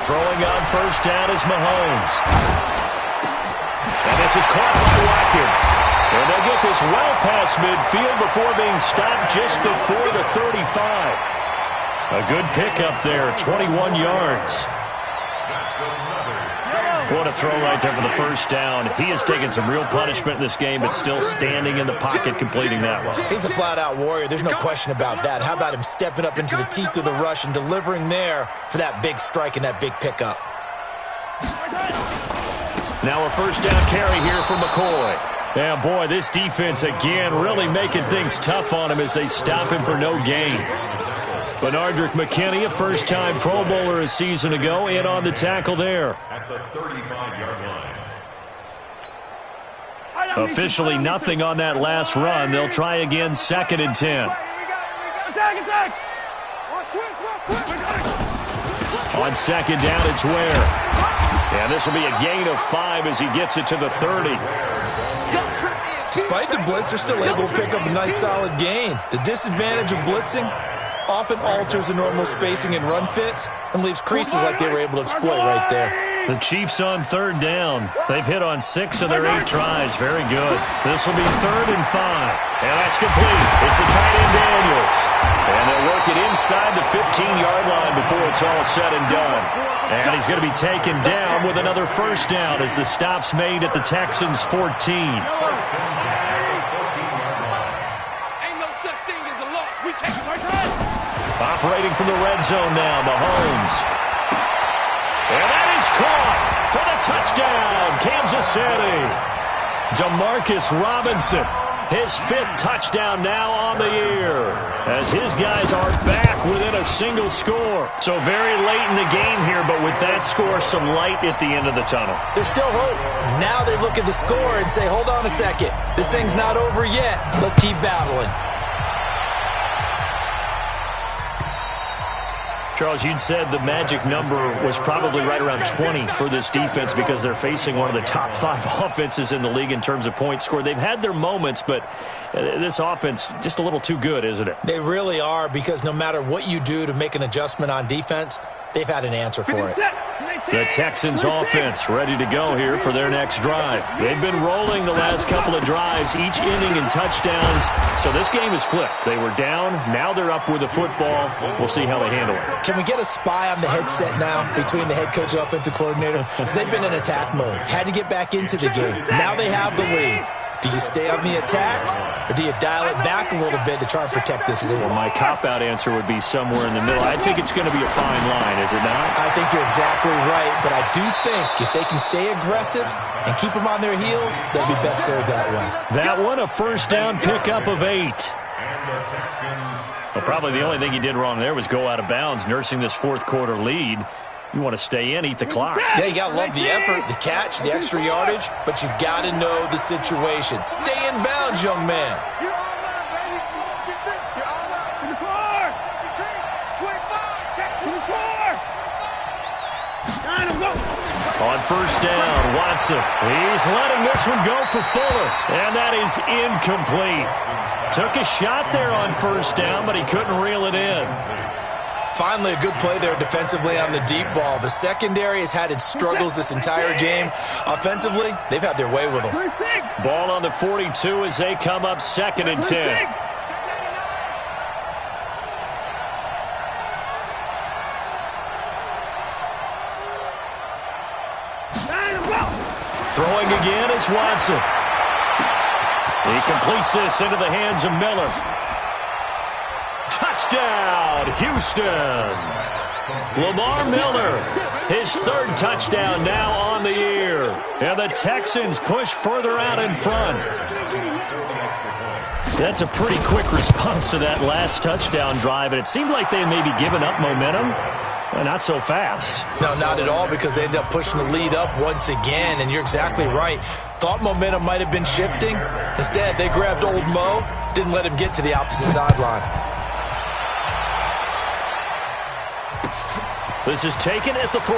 Throwing on 1st down is Mahomes. And this is caught by Watkins. And they'll get this well past midfield before being stopped just before the 35. A good pickup there, 21 yards. What a throw right there for the 1st down. He has taken some real punishment in this game, but still standing in the pocket, completing that one. He's a flat-out warrior. There's no question about that. How about him stepping up into the teeth of the rush and delivering there for that big strike and that big pickup? Now a 1st down carry here for McCoy. Yeah, boy, this defense again really making things tough on him as they stop him for no gain. Benardrick McKinney, a 1st-time Pro Bowler a season ago, in on the tackle there. At the 35-yard line. Officially nothing on that last run. They'll try again, 2nd and 10. On 2nd down, it's Ware. And this will be a gain of 5 as he gets it to the 30. Despite the blitz, they're still able to pick up a nice, solid gain. The disadvantage of blitzing often alters the normal spacing and run fits and leaves creases like they were able to exploit right there. The Chiefs on 3rd down. They've hit on 6 of their 8 tries. Very good. This will be 3rd and 5. And that's complete. It's the tight end Daniels. And they'll work it inside the 15-yard line before it's all said and done. And he's going to be taken down with another 1st down as the stop's made at the Texans' 14. Operating from the red zone now, Mahomes. And that is caught for the touchdown, Kansas City. DeMarcus Robinson, his 5th touchdown now on the year, as his guys are back within a single score. So very late in the game here, but with that score, some light at the end of the tunnel. There's still hope. Now they look at the score and say, hold on a second. This thing's not over yet. Let's keep battling. Charles, you'd said the magic number was probably right around 20 for this defense because they're facing one of the top 5 offenses in the league in terms of points scored. They've had their moments, but this offense just a little too good, isn't it? They really are, because no matter what you do to make an adjustment on defense, they've had an answer for it. The Texans offense ready to go here for their next drive. They've been rolling the last couple of drives, each inning in touchdowns. So this game is flipped. They were down. Now they're up with the football. We'll see how they handle it. Can we get a spy on the headset now between the head coach and offensive coordinator? Because they've been in attack mode. Had to get back into the game. Now they have the lead. Do you stay on the attack, or do you dial it back a little bit to try and protect this lead? Well, my cop-out answer would be somewhere in the middle. I think it's going to be a fine line, is it not? I think you're exactly right, but I do think if they can stay aggressive and keep them on their heels, they'll be best served that way. That one, a first down pickup of 8. Well, probably the only thing he did wrong there was go out of bounds, nursing this fourth quarter lead. You want to stay in, eat the clock. Yeah, you got to love the effort, the catch, the extra yardage, but you got to know the situation. Stay in bounds, young man. You're all right, baby. You're all right. 24. 25. Check 24. On first down, Watson. He's letting this one go for Fuller, and that is incomplete. Took a shot there on first down, but he couldn't reel it in. Finally, a good play there defensively on the deep ball. The secondary has had its struggles this entire game. Offensively, they've had their way with them. Ball on the 42 as they come up 2nd and 10. Throwing again is Watson. He completes this into the hands of Miller. Touchdown, Houston. Lamar Miller, his 3rd touchdown now on the year. And the Texans push further out in front. That's a pretty quick response to that last touchdown drive, and it seemed like they may be giving up momentum. Well, not so fast. No, not at all, because they ended up pushing the lead up once again, and you're exactly right. Thought momentum might have been shifting. Instead, they grabbed old Mo, didn't let him get to the opposite sideline. This is taken at the 3.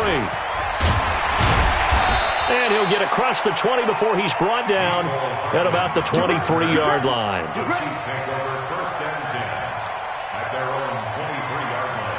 And he'll get across the 20 before he's brought down at about the 23-yard line. The Chiefs take over 1st and 10 at their own 23-yard line.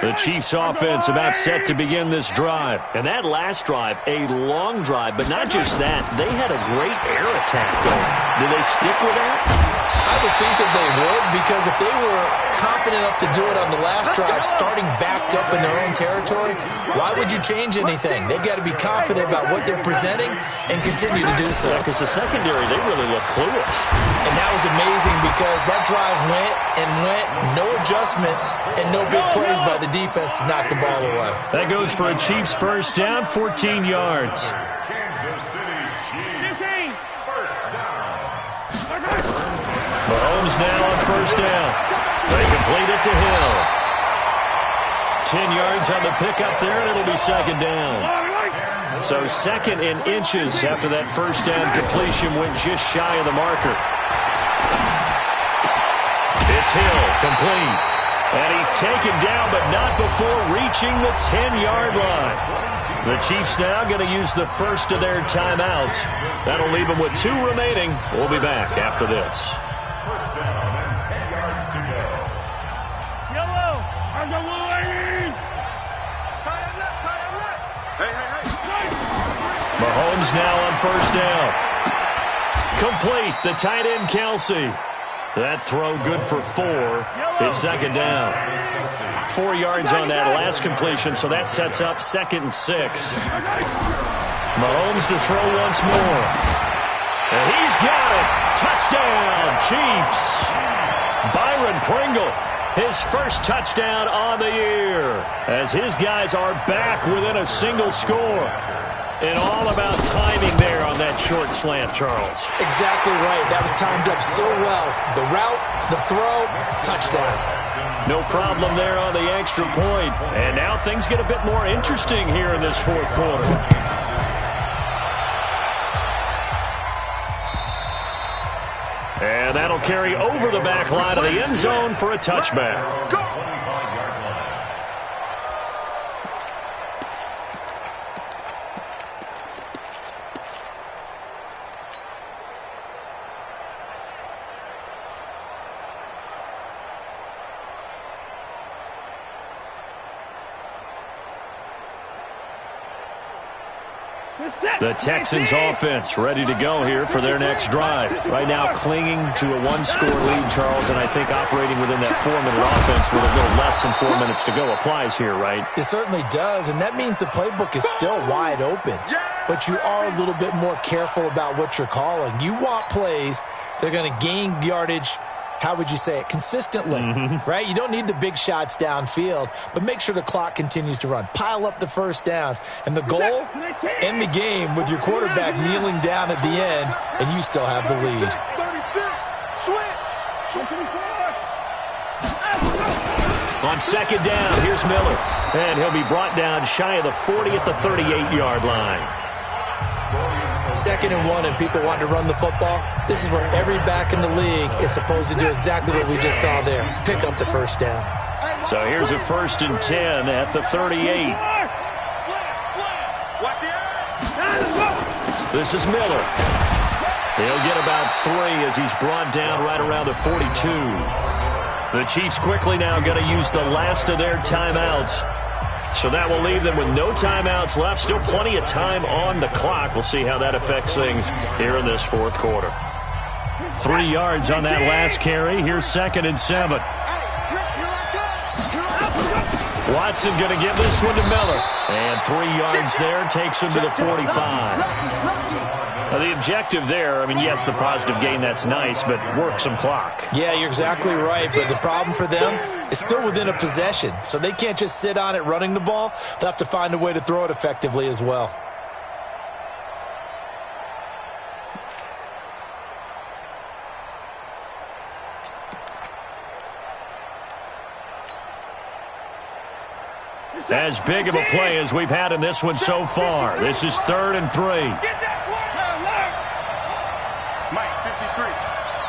The Chiefs offense about set to begin this drive. And that last drive, a long drive, but not just that. They had a great air attack going. Do they stick with that? I would think that they would, because if they were confident enough to do it on the last drive, starting backed up in their own territory, why would you change anything? They've got to be confident about what they're presenting and continue to do so. Yeah, because the secondary, they really look clueless. And that was amazing, because that drive went and went, no adjustments, and no big plays by the defense to knock the ball away. That goes for a Chiefs first down, 14 yards. Kansas City Chiefs. First down. Mahomes now on first down. They complete it to Hill. 10 yards on the pickup there, and it'll be 2nd down. So 2nd in inches after that first down completion went just shy of the marker. It's Hill, complete. And he's taken down, but not before reaching the 10-yard line. The Chiefs now going to use the first of their timeouts. That'll leave them with 2 remaining. We'll be back after this. First down and 10 yards to go. Yellow, on the line. Hey. Mahomes now on first down. Complete, the tight end Kelsey. That throw good for 4. It's 2nd down. 4 yards on that last completion, so that sets up 2nd and 6. Mahomes to throw once more. And he's got it. Touchdown, Chiefs. Byron Pringle, his first touchdown on the year, as his guys are back within a single score. And all about timing there on that short slant, Charles. Exactly right. That was timed up so well. The route, the throw, touchdown. No problem there on the extra point. And now things get a bit more interesting here in this 4th quarter. And that'll carry over the back line of the end zone for a touchback. Go! The Texans offense ready to go here for their next drive. Right now clinging to a one-score lead, Charles, and I think operating within that 4-minute offense with a little less than 4 minutes to go applies here, right? It certainly does, and that means the playbook is still wide open. But you are a little bit more careful about what you're calling. You want plays that are going to gain yardage, how would you say it, consistently, right? You don't need the big shots downfield, but make sure the clock continues to run. Pile up the first downs. And the goal, end the game with your quarterback kneeling down at the end, and you still have the lead. 36, switch. On second down, here's Miller. And he'll be brought down shy of the 40 at the 38-yard line. 2nd and 1 and people want to run the football. This is where every back in the league is supposed to do exactly what we just saw there. Pick up the first down. So here's a 1st and 10 at the 38. This is Miller. He'll get about 3 as he's brought down right around the 42. The Chiefs quickly now going to use the last of their timeouts. So that will leave them with no timeouts left. Still plenty of time on the clock. We'll see how that affects things here in this 4th quarter. 3 yards on that last carry. Here's 2nd and 7. Watson going to give this one to Miller. And 3 yards there takes him to the 45. Now the objective there, I mean, yes, the positive gain, that's nice, but work some clock. Yeah, you're exactly right, but the problem for them is still within a possession, so they can't just sit on it running the ball. They'll have to find a way to throw it effectively as well. As big of a play as we've had in this one so far. This is 3rd and 3. Mike, 53,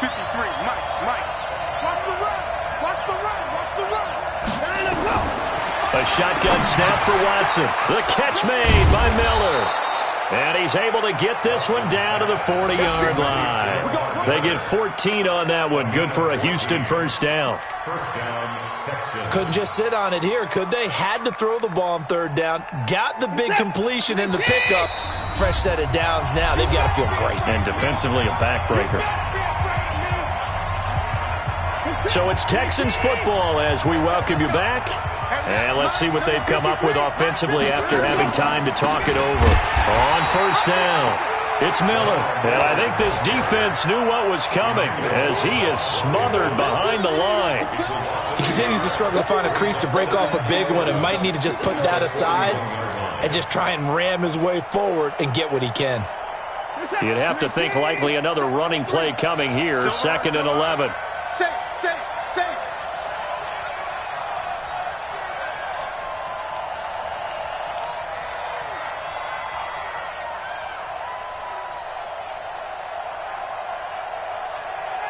53, Mike. Watch the run, watch the run, watch the run. A shotgun snap for Watson. The catch made by Miller. And he's able to get this one down to the 40-yard line. They get 14 on that one. Good for a Houston first down. First down, Texans. Couldn't just sit on it here, could they? Had to throw the ball on 3rd down. Got the big completion in the pickup. Fresh set of downs now. They've got to feel great. And defensively a backbreaker. So it's Texans football as we welcome you back. And let's see what they've come up with offensively after having time to talk it over. On first down, it's Miller. And I think this defense knew what was coming as he is smothered behind the line. He continues to struggle to find a crease to break off a big one and might need to just put that aside and just try and ram his way forward and get what he can. You'd have to think likely another running play coming here. 2nd and 11. Say.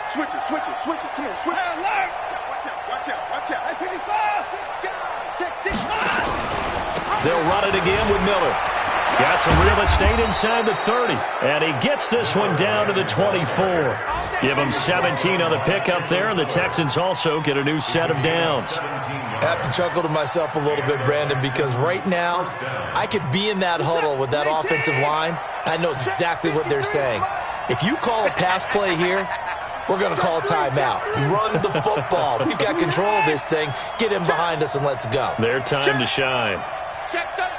Switch it. Come on, switch it. Watch out. Hey, 55. Check this. They'll run it again with Miller. Got some real estate inside the 30. And he gets this one down to the 24. Give him 17 on the pickup there, and the Texans also get a new set of downs. I have to chuckle to myself a little bit, Brandon, because right now I could be in that huddle with that offensive line. I know exactly what they're saying. If you call a pass play here, we're going to call a timeout. Run the football. We've got control of this thing. Get him behind us and let's go. Their time to shine. Check that.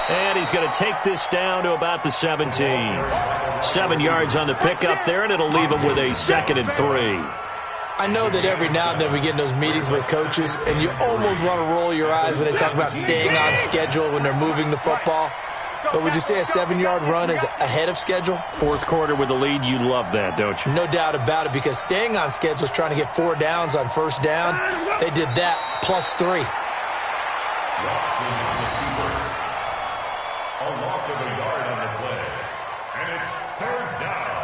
And he's going to take this down to about the 17. 7 yards on the pickup there, and it'll leave him with a 2nd and 3. I know that every now and then we get in those meetings with coaches, and you almost want to roll your eyes when they talk about staying on schedule when they're moving the football. But would you say a 7-yard run is ahead of schedule? 4th quarter with the lead, you love that, don't you? No doubt about it, because staying on schedule is trying to get 4 downs on first down. They did that plus 3. A loss of a yard on the play. And it's 3rd down.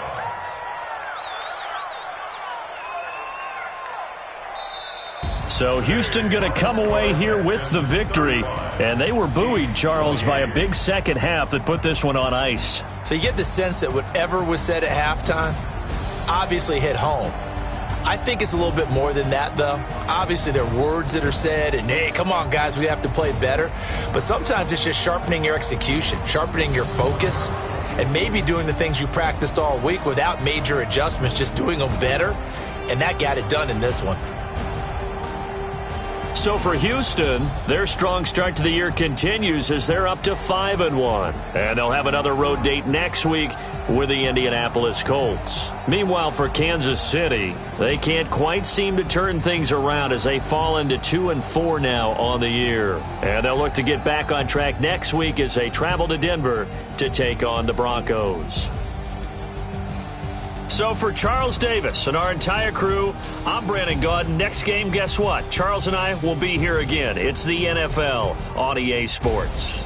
So Houston going to come away here with the victory. And they were buoyed, Charles, by a big second half that put this one on ice. So you get the sense that whatever was said at halftime obviously hit home. I think it's a little bit more than that, though. Obviously, there are words that are said, and, hey, come on, guys, we have to play better. But sometimes it's just sharpening your execution, sharpening your focus, and maybe doing the things you practiced all week without major adjustments, just doing them better. And that got it done in this one. So for Houston, their strong start to the year continues as they're up to 5-1. And they'll have another road date next week with the Indianapolis Colts. Meanwhile, for Kansas City, they can't quite seem to turn things around as they fall into 2-4 now on the year. And they'll look to get back on track next week as they travel to Denver to take on the Broncos. So for Charles Davis and our entire crew, I'm Brandon Gaudin. Next game, guess what? Charles and I will be here again. It's the NFL on EA Sports.